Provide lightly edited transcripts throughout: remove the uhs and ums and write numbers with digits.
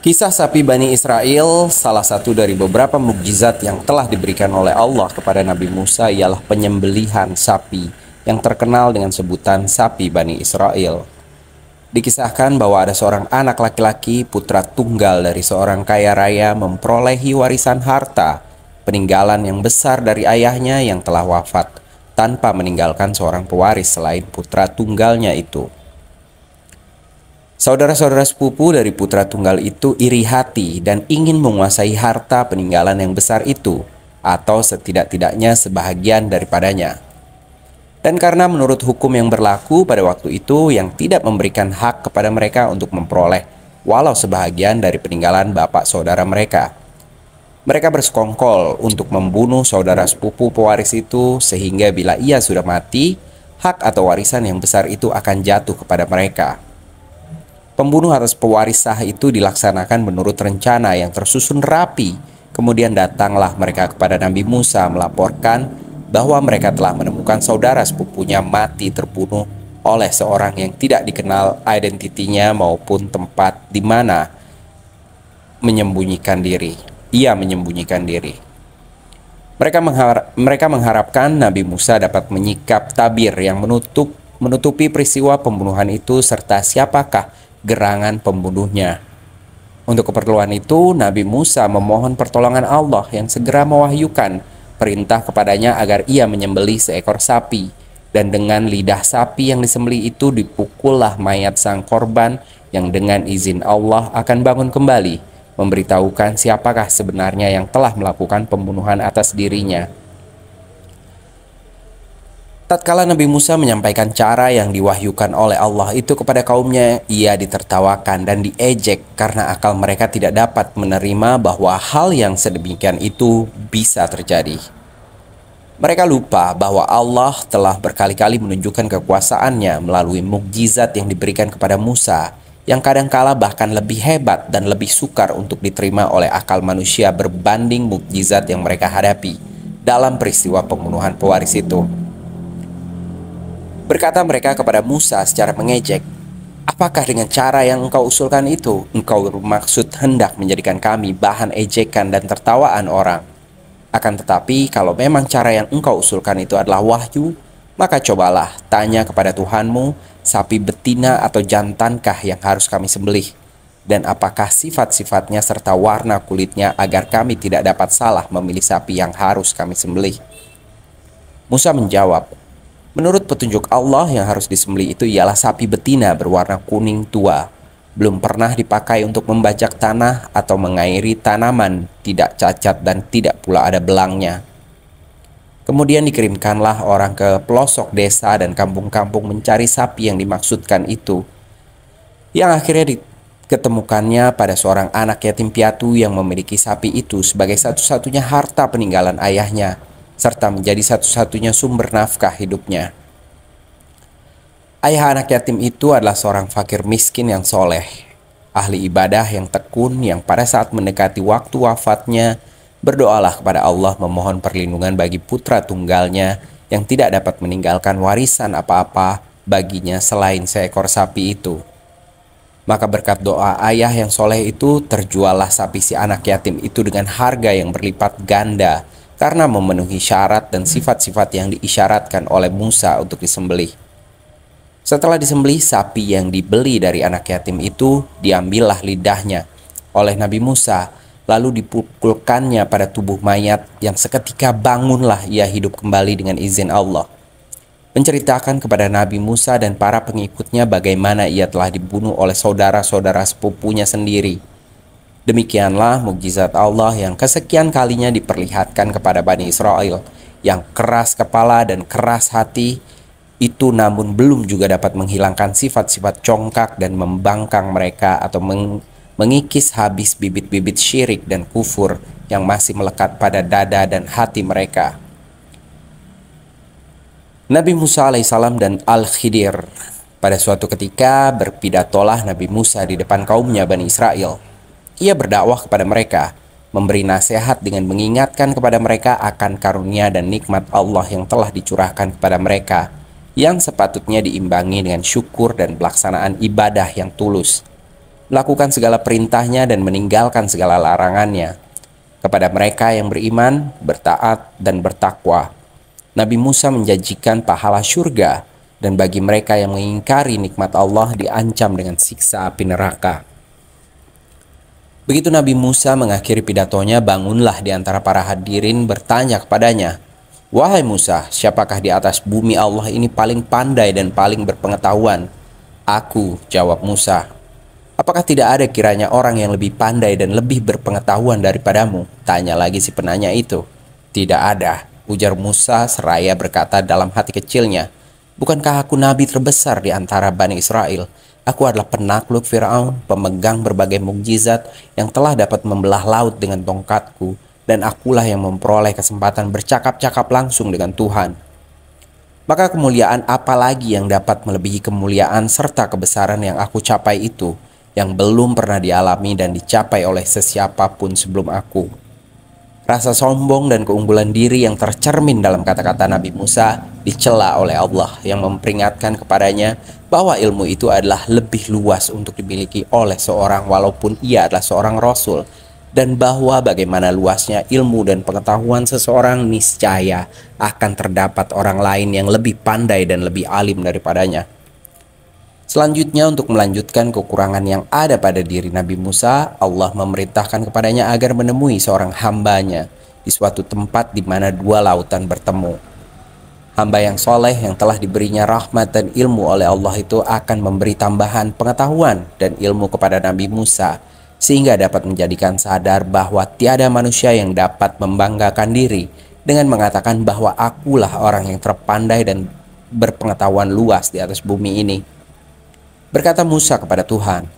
Kisah sapi Bani Israel, salah satu dari beberapa mukjizat yang telah diberikan oleh Allah kepada Nabi Musa ialah penyembelihan sapi yang terkenal dengan sebutan sapi Bani Israel. Dikisahkan bahwa ada seorang anak laki-laki putra tunggal dari seorang kaya raya memperolehi warisan harta peninggalan yang besar dari ayahnya yang telah wafat tanpa meninggalkan seorang pewaris selain putra tunggalnya itu. Saudara-saudara sepupu dari putra tunggal itu iri hati dan ingin menguasai harta peninggalan yang besar itu, atau setidak-tidaknya sebahagian daripadanya. Dan karena menurut hukum yang berlaku pada waktu itu yang tidak memberikan hak kepada mereka untuk memperoleh walau sebahagian dari peninggalan bapak saudara mereka. Mereka bersekongkol untuk membunuh saudara sepupu pewaris itu sehingga bila ia sudah mati, hak atau warisan yang besar itu akan jatuh kepada mereka. Pembunuh atas pewaris sah itu dilaksanakan menurut rencana yang tersusun rapi. Kemudian datanglah mereka kepada Nabi Musa melaporkan bahwa mereka telah menemukan saudara sepupunya mati terbunuh oleh seorang yang tidak dikenal identitinya maupun tempat di mana menyembunyikan diri. Ia menyembunyikan diri. Mereka mengharapkan Nabi Musa dapat menyikap tabir yang menutupi peristiwa pembunuhan itu serta siapakah gerangan pembunuhnya. Untuk keperluan itu, Nabi Musa memohon pertolongan Allah yang segera mewahyukan perintah kepadanya agar ia menyembelih seekor sapi. Dan dengan lidah sapi yang disembelih itu dipukullah mayat sang korban yang dengan izin Allah akan bangun kembali, memberitahukan siapakah sebenarnya yang telah melakukan pembunuhan atas dirinya. Tatkala Nabi Musa menyampaikan cara yang diwahyukan oleh Allah itu kepada kaumnya, ia ditertawakan dan diejek karena akal mereka tidak dapat menerima bahwa hal yang sedemikian itu bisa terjadi. Mereka lupa bahwa Allah telah berkali-kali menunjukkan kekuasaannya melalui mukjizat yang diberikan kepada Musa, yang kadangkala bahkan lebih hebat dan lebih sukar untuk diterima oleh akal manusia berbanding mukjizat yang mereka hadapi dalam peristiwa pembunuhan pewaris itu. Berkata mereka kepada Musa secara mengejek, "Apakah dengan cara yang engkau usulkan itu, engkau bermaksud hendak menjadikan kami bahan ejekan dan tertawaan orang? Akan tetapi kalau memang cara yang engkau usulkan itu adalah wahyu, maka cobalah tanya kepada Tuhanmu, sapi betina atau jantankah yang harus kami sembelih? Dan apakah sifat-sifatnya serta warna kulitnya agar kami tidak dapat salah memilih sapi yang harus kami sembelih?" Musa menjawab, "Menurut petunjuk Allah yang harus disembelih itu ialah sapi betina berwarna kuning tua, belum pernah dipakai untuk membajak tanah atau mengairi tanaman, tidak cacat dan tidak pula ada belangnya." Kemudian dikirimkanlah orang ke pelosok desa dan kampung-kampung mencari sapi yang dimaksudkan itu, yang akhirnya diketemukannya pada seorang anak yatim piatu yang memiliki sapi itu sebagai satu-satunya harta peninggalan ayahnya, serta menjadi satu-satunya sumber nafkah hidupnya. Ayah anak yatim itu adalah seorang fakir miskin yang soleh, ahli ibadah yang tekun, yang pada saat mendekati waktu wafatnya berdoalah kepada Allah memohon perlindungan bagi putra tunggalnya yang tidak dapat meninggalkan warisan apa-apa baginya selain seekor sapi itu. Maka berkat doa ayah yang soleh itu terjuallah sapi si anak yatim itu dengan harga yang berlipat ganda karena memenuhi syarat dan sifat-sifat yang diisyaratkan oleh Musa untuk disembelih. Setelah disembelih, sapi yang dibeli dari anak yatim itu diambillah lidahnya oleh Nabi Musa, lalu dipukulkannya pada tubuh mayat yang seketika bangunlah ia hidup kembali dengan izin Allah. Menceritakan kepada Nabi Musa dan para pengikutnya bagaimana ia telah dibunuh oleh saudara-saudara sepupunya sendiri. Demikianlah mukjizat Allah yang kesekian kalinya diperlihatkan kepada Bani Israel yang keras kepala dan keras hati itu, namun belum juga dapat menghilangkan sifat-sifat congkak dan membangkang mereka atau mengikis habis bibit-bibit syirik dan kufur yang masih melekat pada dada dan hati mereka. Nabi Musa alaihissalam dan Al-Khidir. Pada suatu ketika berpidatolah Nabi Musa di depan kaumnya Bani Israel. Ia berdakwah kepada mereka, memberi nasihat dengan mengingatkan kepada mereka akan karunia dan nikmat Allah yang telah dicurahkan kepada mereka, yang sepatutnya diimbangi dengan syukur dan pelaksanaan ibadah yang tulus. melakukan segala perintahnya dan meninggalkan segala larangannya. Kepada mereka yang beriman, bertaat, dan bertakwa, Nabi Musa menjanjikan pahala syurga, dan bagi mereka yang mengingkari nikmat Allah diancam dengan siksa api neraka. Begitu Nabi Musa mengakhiri pidatonya, bangunlah di antara para hadirin bertanya kepadanya, "Wahai Musa, siapakah di atas bumi Allah ini paling pandai dan paling berpengetahuan?" "Aku," jawab Musa. "Apakah tidak ada kiranya orang yang lebih pandai dan lebih berpengetahuan daripadamu?" tanya lagi si penanya itu. "Tidak ada," ujar Musa seraya berkata dalam hati kecilnya, "Bukankah aku nabi terbesar di antara Bani Israel? Aku adalah penakluk Firaun, pemegang berbagai mukjizat yang telah dapat membelah laut dengan tongkatku, dan akulah yang memperoleh kesempatan bercakap-cakap langsung dengan Tuhan. Maka kemuliaan apa lagi yang dapat melebihi kemuliaan serta kebesaran yang aku capai itu, yang belum pernah dialami dan dicapai oleh sesiapapun sebelum aku?" Rasa sombong dan keunggulan diri yang tercermin dalam kata-kata Nabi Musa dicela oleh Allah yang memperingatkan kepadanya bahwa ilmu itu adalah lebih luas untuk dimiliki oleh seorang walaupun ia adalah seorang rasul, dan bahwa bagaimana luasnya ilmu dan pengetahuan seseorang niscaya akan terdapat orang lain yang lebih pandai dan lebih alim daripadanya. Selanjutnya, untuk melanjutkan kekurangan yang ada pada diri Nabi Musa, Allah memerintahkan kepadanya agar menemui seorang hambanya di suatu tempat di mana dua lautan bertemu. Hamba yang soleh yang telah diberinya rahmat dan ilmu oleh Allah itu akan memberi tambahan pengetahuan dan ilmu kepada Nabi Musa, sehingga dapat menjadikan sadar bahwa tiada manusia yang dapat membanggakan diri dengan mengatakan bahwa akulah orang yang terpandai dan berpengetahuan luas di atas bumi ini. Berkata Musa kepada Tuhan,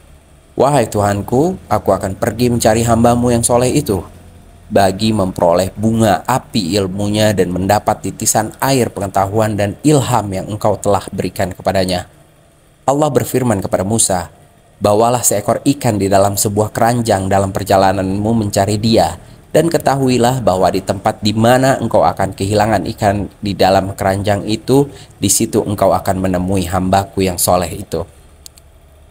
"Wahai Tuhanku, aku akan pergi mencari hambamu yang soleh itu, bagi memperoleh bunga api ilmunya dan mendapat titisan air pengetahuan dan ilham yang engkau telah berikan kepadanya." Allah berfirman kepada Musa, "Bawalah seekor ikan di dalam sebuah keranjang dalam perjalananmu mencari dia, dan ketahuilah bahwa di tempat di mana engkau akan kehilangan ikan di dalam keranjang itu, di situ engkau akan menemui hambaku yang soleh itu."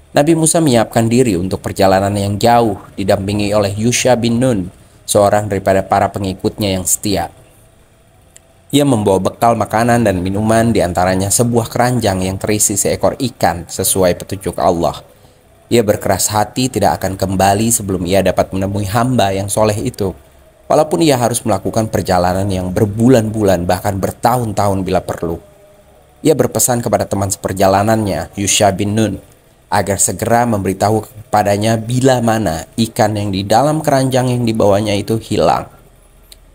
Nabi Musa menyiapkan diri untuk perjalanan yang jauh, didampingi oleh Yusha bin Nun, seorang daripada para pengikutnya yang setia. Ia membawa bekal makanan dan minuman, diantaranya sebuah keranjang yang terisi seekor ikan sesuai petunjuk Allah. Ia berkeras hati tidak akan kembali sebelum ia dapat menemui hamba yang soleh itu, walaupun ia harus melakukan perjalanan yang berbulan-bulan bahkan bertahun-tahun bila perlu. Ia berpesan kepada teman seperjalanannya, Yusha bin Nun, agar segera memberitahu kepadanya bila mana ikan yang di dalam keranjang yang dibawanya itu hilang.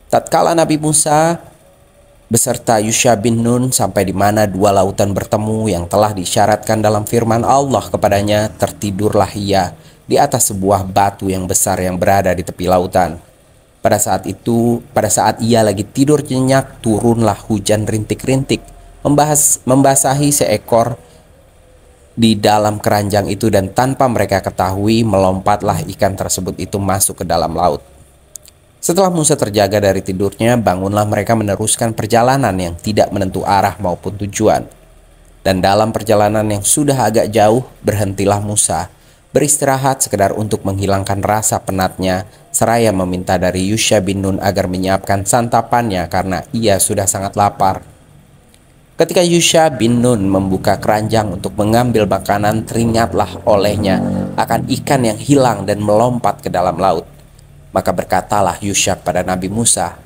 Tatkala Nabi Musa beserta Yusha bin Nun sampai di mana dua lautan bertemu yang telah disyaratkan dalam firman Allah kepadanya, tertidurlah ia di atas sebuah batu yang besar yang berada di tepi lautan. Pada saat ia lagi tidur nyenyak, turunlah hujan rintik-rintik membasahi seekor di dalam keranjang itu, dan tanpa mereka ketahui melompatlah ikan tersebut itu masuk ke dalam laut. Setelah Musa terjaga dari tidurnya, bangunlah mereka meneruskan perjalanan yang tidak menentu arah maupun tujuan. Dan dalam perjalanan yang sudah agak jauh, berhentilah Musa beristirahat sekedar untuk menghilangkan rasa penatnya, seraya meminta dari Yusha bin Nun agar menyiapkan santapannya karena ia sudah sangat lapar. Ketika Yusha bin Nun membuka keranjang untuk mengambil makanan, teringatlah olehnya akan ikan yang hilang dan melompat ke dalam laut. Maka berkatalah Yusha pada Nabi Musa,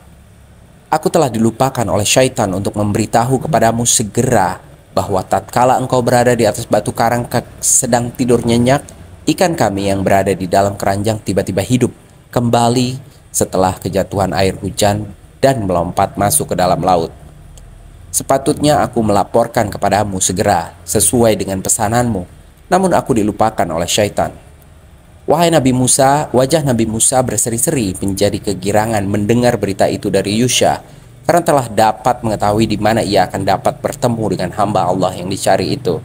"Aku telah dilupakan oleh syaitan untuk memberitahu kepadamu segera bahwa tatkala engkau berada di atas batu karang sedang tidur nyenyak, ikan kami yang berada di dalam keranjang tiba-tiba hidup kembali setelah kejatuhan air hujan dan melompat masuk ke dalam laut. Sepatutnya aku melaporkan kepadamu segera sesuai dengan pesananmu, namun aku dilupakan oleh syaitan." Wahai Nabi Musa, wajah Nabi Musa berseri-seri menjadi kegirangan mendengar berita itu dari Yusha, karena telah dapat mengetahui di mana ia akan dapat bertemu dengan hamba Allah yang dicari itu.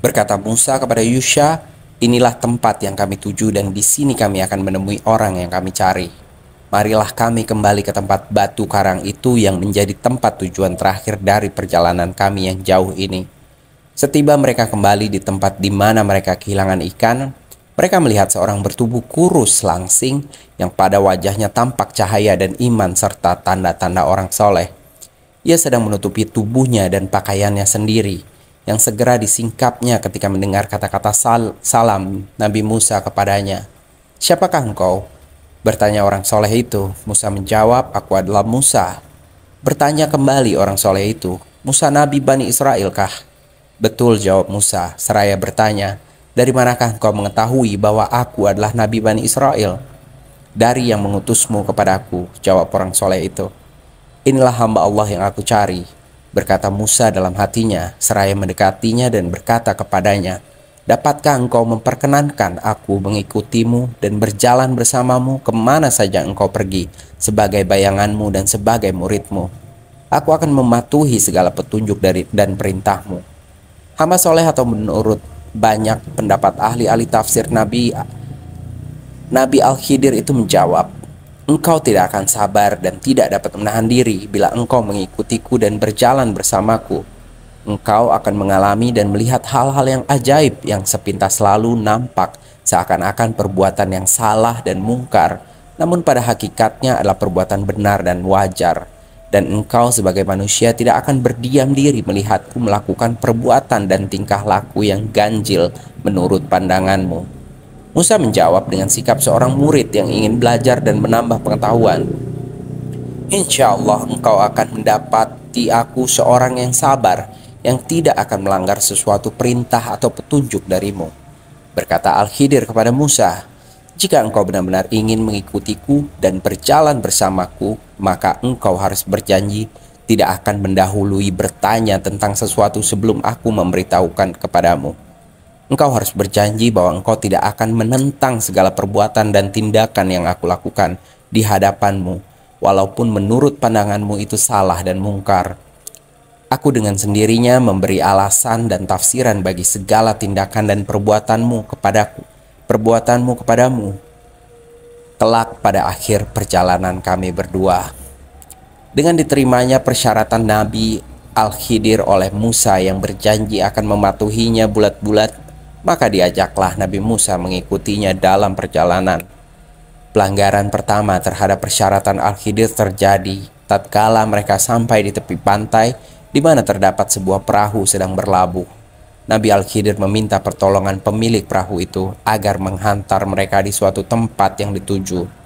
Berkata Musa kepada Yusha, "Inilah tempat yang kami tuju dan di sini kami akan menemui orang yang kami cari. Marilah kami kembali ke tempat batu karang itu yang menjadi tempat tujuan terakhir dari perjalanan kami yang jauh ini." Setiba mereka kembali di tempat di mana mereka kehilangan ikan, Mereka melihat seorang bertubuh kurus langsing yang pada wajahnya tampak cahaya dan iman serta tanda-tanda orang soleh. Ia sedang menutupi tubuhnya dan pakaiannya sendiri, yang segera disingkapnya ketika mendengar kata-kata salam Nabi Musa kepadanya. "Siapakah engkau?" bertanya orang soleh itu. Musa menjawab, "Aku adalah Musa." Bertanya kembali orang soleh itu, "Musa Nabi Bani Israel kah?" "Betul," jawab Musa, seraya bertanya, "Dari manakah engkau mengetahui bahwa aku adalah Nabi Bani Israel?" "Dari yang mengutusmu kepadaku," jawab orang soleh itu. "Inilah hamba Allah yang aku cari," berkata Musa dalam hatinya, seraya mendekatinya dan berkata kepadanya, "Dapatkah engkau memperkenankan aku mengikutimu dan berjalan bersamamu kemana saja engkau pergi sebagai bayanganmu dan sebagai muridmu? Aku akan mematuhi segala petunjuk dan perintahmu." Hamba soleh atau menurut banyak pendapat ahli-ahli tafsir Nabi Al-Khidir itu menjawab, "Engkau tidak akan sabar dan tidak dapat menahan diri bila engkau mengikutiku dan berjalan bersamaku. Engkau akan mengalami dan melihat hal-hal yang ajaib yang sepintas lalu nampak seakan-akan perbuatan yang salah dan mungkar, namun pada hakikatnya adalah perbuatan benar dan wajar. Dan engkau sebagai manusia tidak akan berdiam diri melihatku melakukan perbuatan dan tingkah laku yang ganjil menurut pandanganmu." Musa menjawab dengan sikap seorang murid yang ingin belajar dan menambah pengetahuan, "Insya Allah engkau akan mendapati aku seorang yang sabar, yang tidak akan melanggar sesuatu perintah atau petunjuk darimu." Berkata Al-Khidir kepada Musa, "Jika engkau benar-benar ingin mengikutiku dan berjalan bersamaku, maka engkau harus berjanji tidak akan mendahului bertanya tentang sesuatu sebelum aku memberitahukan kepadamu. Engkau harus berjanji bahwa engkau tidak akan menentang segala perbuatan dan tindakan yang aku lakukan di hadapanmu, walaupun menurut pandanganmu itu salah dan mungkar. Aku dengan sendirinya memberi alasan dan tafsiran bagi segala tindakan dan perbuatanmu kepadamu kelak pada akhir perjalanan kami berdua." Dengan diterimanya persyaratan Nabi Al-Khidir oleh Musa yang berjanji akan mematuhinya bulat-bulat, maka diajaklah Nabi Musa mengikutinya dalam perjalanan. Pelanggaran pertama terhadap persyaratan Al-Khidir terjadi tatkala mereka sampai di tepi pantai di mana terdapat sebuah perahu sedang berlabuh. Nabi Al-Khidir meminta pertolongan pemilik perahu itu agar menghantar mereka di suatu tempat yang dituju.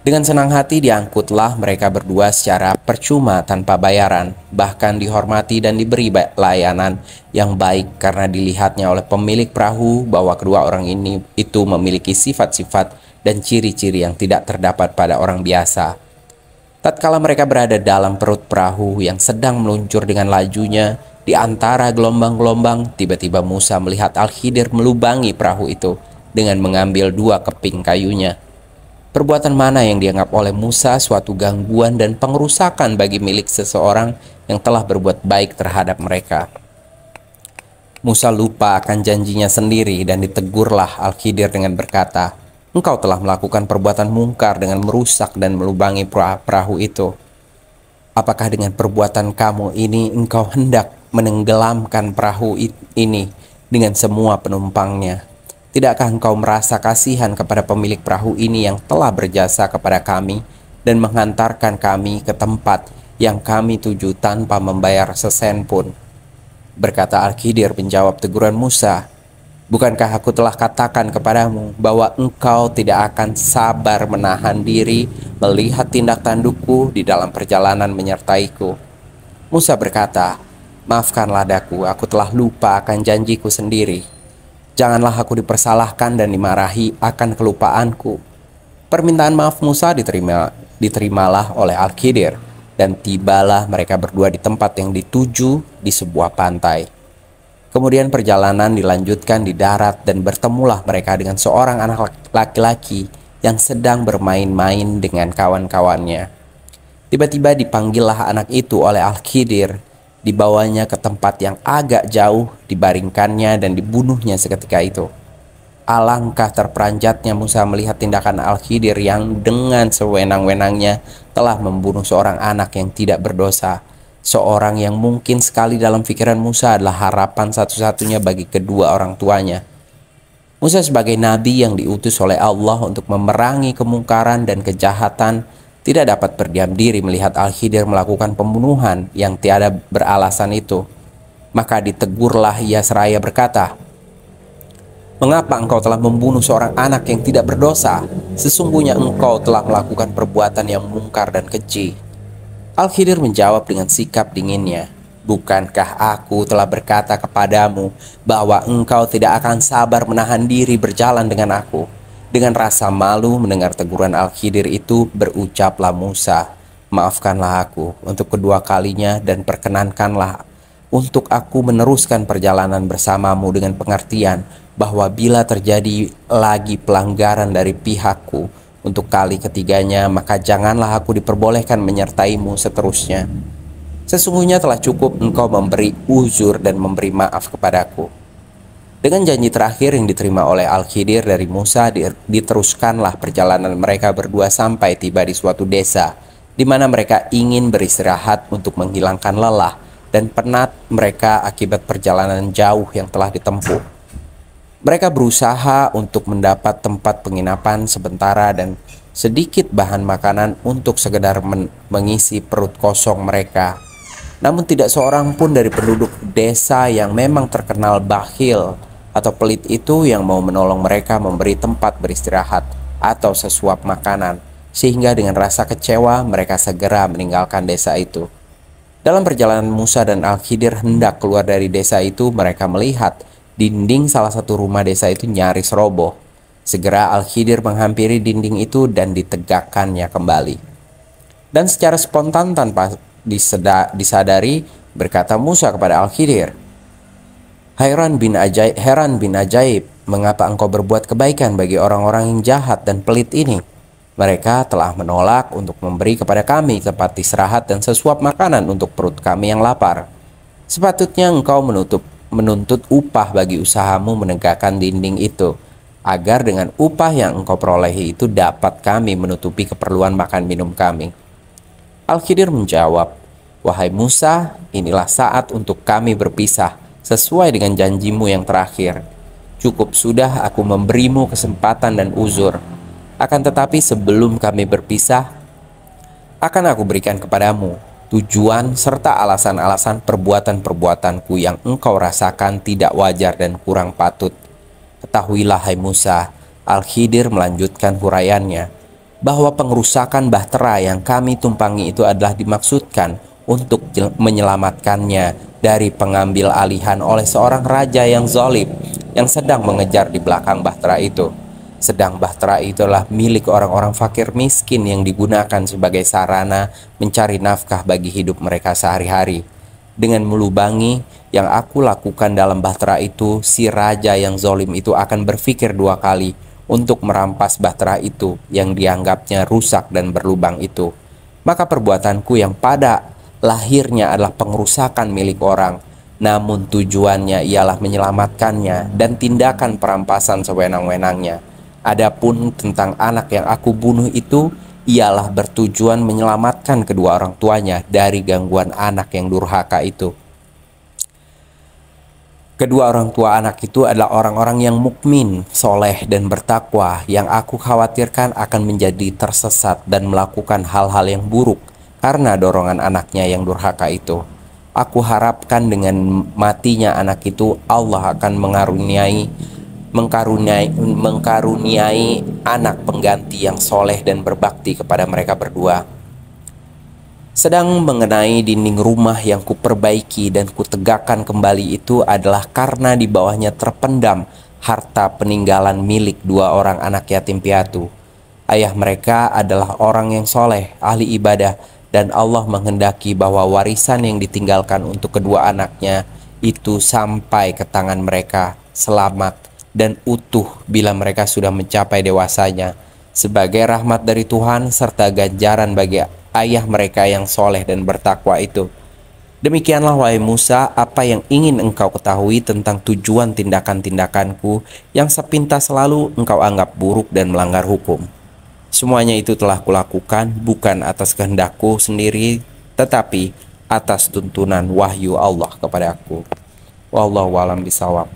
Dengan senang hati diangkutlah mereka berdua secara percuma tanpa bayaran, bahkan dihormati dan diberi layanan yang baik karena dilihatnya oleh pemilik perahu bahwa kedua orang itu memiliki sifat-sifat dan ciri-ciri yang tidak terdapat pada orang biasa. Tatkala mereka berada dalam perut perahu yang sedang meluncur dengan lajunya di antara gelombang-gelombang, tiba-tiba Musa melihat Al-Khidir melubangi perahu itu dengan mengambil 2 keping kayunya. Perbuatan mana yang dianggap oleh Musa suatu gangguan dan pengerusakan bagi milik seseorang yang telah berbuat baik terhadap mereka. Musa lupa akan janjinya sendiri dan ditegurlah Al-Khidir dengan berkata, "Engkau telah melakukan perbuatan mungkar dengan merusak dan melubangi perahu itu. Apakah dengan perbuatan kamu ini engkau hendak menenggelamkan perahu ini dengan semua penumpangnya? Tidakkah engkau merasa kasihan kepada pemilik perahu ini yang telah berjasa kepada kami dan menghantarkan kami ke tempat yang kami tuju tanpa membayar sesen pun?" Berkata Al-Khidir menjawab teguran Musa, "Bukankah aku telah katakan kepadamu bahwa engkau tidak akan sabar menahan diri melihat tindak tandukku di dalam perjalanan menyertaiku?" Musa berkata, "Maafkanlah daku, aku telah lupa akan janjiku sendiri. Janganlah aku dipersalahkan dan dimarahi akan kelupaanku." Permintaan maaf Musa diterimalah oleh Al-Khidir, dan tibalah mereka berdua di tempat yang dituju di sebuah pantai. Kemudian perjalanan dilanjutkan di darat dan bertemulah mereka dengan seorang anak laki-laki yang sedang bermain-main dengan kawan-kawannya. Tiba-tiba dipanggillah anak itu oleh Al-Khidir, dibawanya ke tempat yang agak jauh, dibaringkannya dan dibunuhnya seketika itu. Alangkah terperanjatnya Musa melihat tindakan Al-Khidir yang dengan sewenang-wenangnya telah membunuh seorang anak yang tidak berdosa, seorang yang mungkin sekali dalam pikiran Musa adalah harapan satu-satunya bagi kedua orang tuanya. Musa sebagai nabi yang diutus oleh Allah untuk memerangi kemungkaran dan kejahatan tidak dapat berdiam diri melihat Al-Khidir melakukan pembunuhan yang tiada beralasan itu. Maka ditegurlah ia seraya berkata, "Mengapa engkau telah membunuh seorang anak yang tidak berdosa? Sesungguhnya engkau telah melakukan perbuatan yang mungkar dan keji." Al-Khidir menjawab dengan sikap dinginnya, "Bukankah aku telah berkata kepadamu bahwa engkau tidak akan sabar menahan diri berjalan dengan aku?" Dengan rasa malu mendengar teguran Al-Khidir itu, berucaplah Musa, "Maafkanlah aku untuk kedua kalinya dan perkenankanlah untuk aku meneruskan perjalanan bersamamu dengan pengertian bahwa bila terjadi lagi pelanggaran dari pihakku untuk kali ketiganya, maka janganlah aku diperbolehkan menyertaimu seterusnya. Sesungguhnya telah cukup engkau memberi uzur dan memberi maaf kepadaku." Dengan janji terakhir yang diterima oleh Al-Khidir dari Musa, diteruskanlah perjalanan mereka berdua sampai tiba di suatu desa, di mana mereka ingin beristirahat untuk menghilangkan lelah dan penat mereka akibat perjalanan jauh yang telah ditempuh. Mereka berusaha untuk mendapat tempat penginapan sementara dan sedikit bahan makanan untuk sekedar mengisi perut kosong mereka. Namun tidak seorang pun dari penduduk desa yang memang terkenal bakhil atau pelit itu yang mau menolong mereka memberi tempat beristirahat atau sesuap makanan, sehingga dengan rasa kecewa mereka segera meninggalkan desa itu. Dalam perjalanan Musa dan Al-Khidir hendak keluar dari desa itu, mereka melihat dinding salah satu rumah desa itu nyaris roboh. Segera Al-Khidir menghampiri dinding itu dan ditegakkannya kembali. Dan secara spontan tanpa disadari, berkata Musa kepada Al-Khidir, Heran bin ajaib, mengapa engkau berbuat kebaikan bagi orang-orang yang jahat dan pelit ini? Mereka telah menolak untuk memberi kepada kami tempat istirahat dan sesuap makanan untuk perut kami yang lapar. Sepatutnya engkau menuntut upah bagi usahamu menegakkan dinding itu, agar dengan upah yang engkau perolehi itu dapat kami menutupi keperluan makan minum kami. Al-Khidir menjawab, "Wahai Musa, inilah saat untuk kami berpisah sesuai dengan janjimu yang terakhir. Cukup sudah aku memberimu kesempatan dan uzur. Akan tetapi sebelum kami berpisah, akan aku berikan kepadamu tujuan serta alasan-alasan perbuatan-perbuatanku yang engkau rasakan tidak wajar dan kurang patut. Ketahuilah hai Musa," Al-Khidir melanjutkan huraiannya, "bahwa pengerusakan bahtera yang kami tumpangi itu adalah dimaksudkan untuk menyelamatkannya dari pengambil alihan oleh seorang raja yang zalim yang sedang mengejar di belakang bahtera itu. Sedang bahtera itulah milik orang-orang fakir miskin yang digunakan sebagai sarana mencari nafkah bagi hidup mereka sehari-hari. Dengan melubangi yang aku lakukan dalam bahtera itu, si raja yang zalim itu akan berpikir dua kali untuk merampas bahtera itu yang dianggapnya rusak dan berlubang itu. Maka perbuatanku yang pada lahirnya adalah pengerusakan milik orang, namun tujuannya ialah menyelamatkannya, dan tindakan perampasan sewenang-wenangnya. Adapun tentang anak yang aku bunuh itu, ialah bertujuan menyelamatkan kedua orang tuanya dari gangguan anak yang durhaka itu. Kedua orang tua anak itu adalah orang-orang yang mukmin, soleh, dan bertakwa, yang aku khawatirkan akan menjadi tersesat dan melakukan hal-hal yang buruk karena dorongan anaknya yang durhaka itu. Aku harapkan dengan matinya anak itu, Allah akan mengkaruniai anak pengganti yang soleh dan berbakti kepada mereka berdua. Sedang mengenai dinding rumah yang kuperbaiki dan kutegakkan kembali itu adalah karena di bawahnya terpendam harta peninggalan milik dua orang anak yatim piatu. Ayah mereka adalah orang yang soleh, ahli ibadah, dan Allah menghendaki bahwa warisan yang ditinggalkan untuk kedua anaknya itu sampai ke tangan mereka selamat dan utuh bila mereka sudah mencapai dewasanya, sebagai rahmat dari Tuhan serta ganjaran bagi ayah mereka yang soleh dan bertakwa itu. Demikianlah wahai Musa, apa yang ingin engkau ketahui tentang tujuan tindakan-tindakanku yang sepintas selalu engkau anggap buruk dan melanggar hukum. Semuanya itu telah kulakukan bukan atas kehendakku sendiri, tetapi atas tuntunan wahyu Allah kepadaku. Wallahu a'lam bishawab.